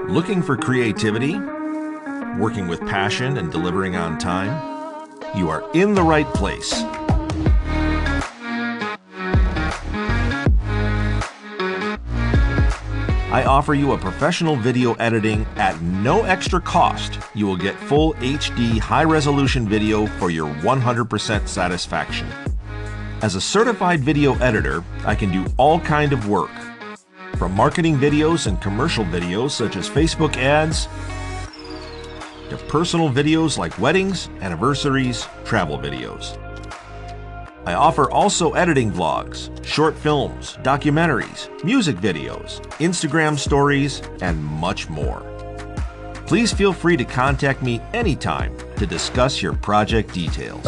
Looking for creativity? Working with passion and delivering on time? You are in the right place. I offer you a professional video editing at no extra cost. You will get full HD high-resolution video for your 100% satisfaction. As a certified video editor, I can do all kinds of work, from marketing videos and commercial videos such as Facebook ads, to personal videos like weddings, anniversaries, travel videos. I offer also editing vlogs, short films, documentaries, music videos, Instagram stories, and much more. Please feel free to contact me anytime to discuss your project details.